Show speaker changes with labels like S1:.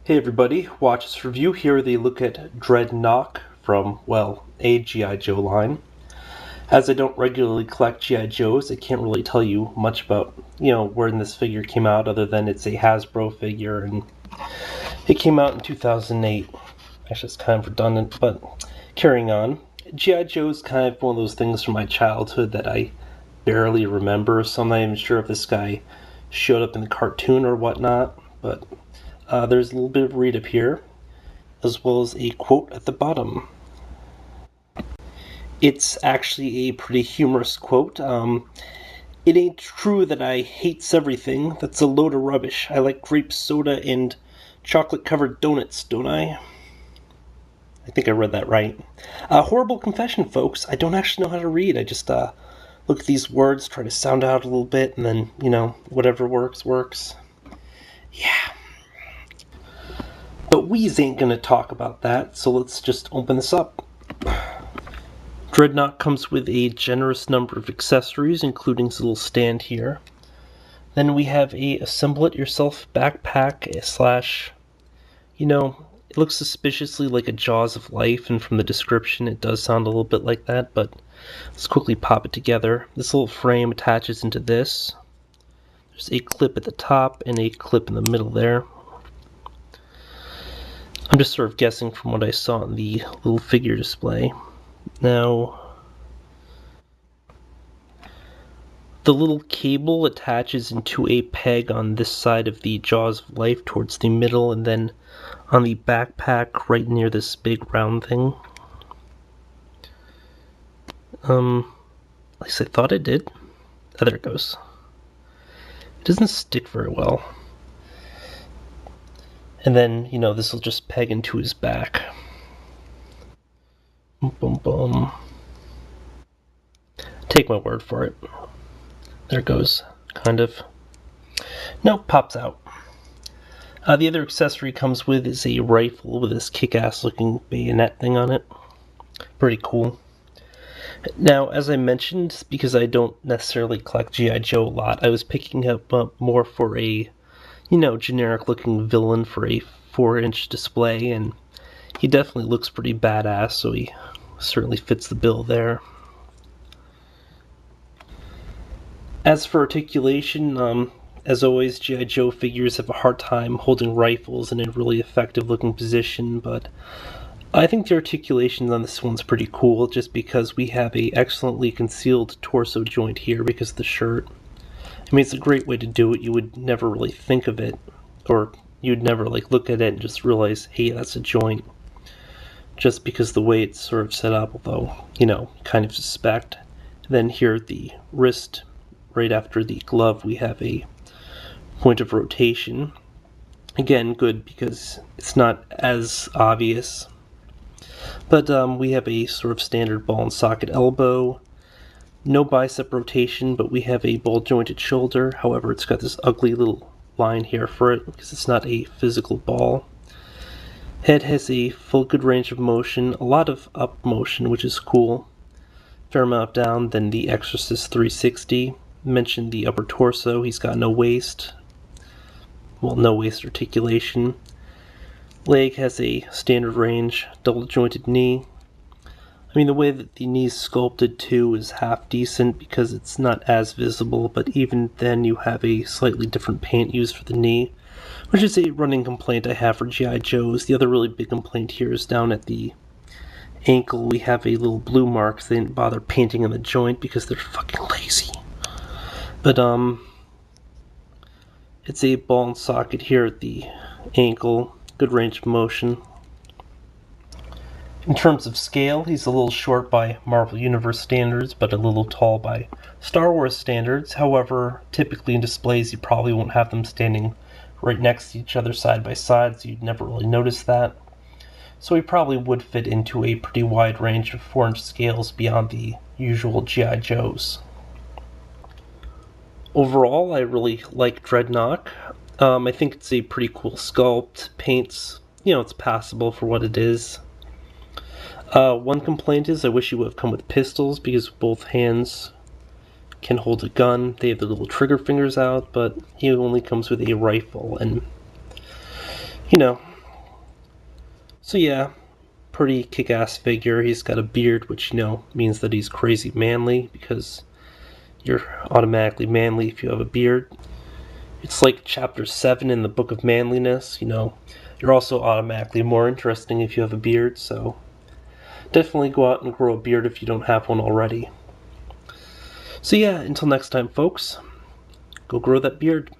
S1: Hey everybody, watch this review. Here they look at Dreadnok from, well, a G.I. Joe line. As I don't regularly collect G.I. Joes, I can't really tell you much about, when this figure came out other than it's a Hasbro figure and it came out in 2008. Actually, it's kind of redundant, but carrying on. G.I. Joe is kind of one of those things from my childhood that I barely remember, so I'm not even sure if this guy showed up in the cartoon or whatnot, but there's a little bit of read up here, as well as a quote at the bottom. It's actually a pretty humorous quote. It ain't true that I hates everything. That's a load of rubbish. I like grape soda and chocolate-covered donuts, don't I? I think I read that right. Horrible confession, folks. I don't actually know how to read. I just look at these words, try to sound out a little bit, and then, whatever works. Yeah. But we's ain't gonna talk about that, so let's just open this up. Dreadnok comes with a generous number of accessories, including this little stand here. Then we have a assemble-it-yourself backpack slash, it looks suspiciously like a Jaws of Life, and from the description it does sound a little bit like that, but let's quickly pop it together. This little frame attaches into this. There's a clip at the top and a clip in the middle there. I'm just sort of guessing from what I saw in the little figure display. Now, the little cable attaches into a peg on this side of the Jaws of Life towards the middle, and then on the backpack right near this big round thing. At least I thought it did. Oh, there it goes. It doesn't stick very well. And then, this will just peg into his back. Boom, boom. Take my word for it. There it goes. Kind of. Nope, pops out. The other accessory comes with is a rifle with this kick-ass looking bayonet thing on it. Pretty cool. Now, as I mentioned, because I don't necessarily collect G.I. Joe a lot, I was picking up more for a generic looking villain for a 4-inch display, and he definitely looks pretty badass, so he certainly fits the bill there. As for articulation, as always, G.I. Joe figures have a hard time holding rifles in a really effective looking position, but I think the articulation on this one's pretty cool, just because we have a excellently concealed torso joint here because of the shirt. I mean, it's a great way to do it. You would never really think of it, or you'd never look at it and just realize, hey, that's a joint, just because the way it's sort of set up, although, kind of suspect. Then here at the wrist, right after the glove, we have a point of rotation. Again, good because it's not as obvious. But we have a sort of standard ball and socket elbow. No bicep rotation, but we have a ball-jointed shoulder. However, it's got this ugly little line here for it because it's not a physical ball. Head has a full good range of motion, a lot of up motion, which is cool. Fair amount of down. Then the Exorcist 360. Mentioned the upper torso. He's got no waist. Well, no waist articulation. Leg has a standard range, double-jointed knee. I mean, the way that the knee's sculpted too is half decent because it's not as visible, but even then you have a slightly different paint used for the knee, which is a running complaint I have for G.I. Joes. The other really big complaint here is down at the ankle. We have a little blue mark. They didn't bother painting on the joint because they're fucking lazy. But, it's a ball and socket here at the ankle. Good range of motion. In terms of scale, he's a little short by Marvel Universe standards, but a little tall by Star Wars standards. However, typically in displays you probably won't have them standing right next to each other side by side, so you'd never really notice that. So he probably would fit into a pretty wide range of 4-inch scales beyond the usual G.I. Joes. Overall, I really like Dreadnok. I think it's a pretty cool sculpt. Paint's, it's passable for what it is. One complaint is I wish he would have come with pistols because both hands can hold a gun. They have the little trigger fingers out, but he only comes with a rifle, and So yeah, pretty kick-ass figure. He's got a beard, which, means that he's crazy manly, because you're automatically manly if you have a beard. It's like chapter 7 in the Book of Manliness, You're also automatically more interesting if you have a beard, so definitely go out and grow a beard if you don't have one already. So yeah, until next time, folks, go grow that beard.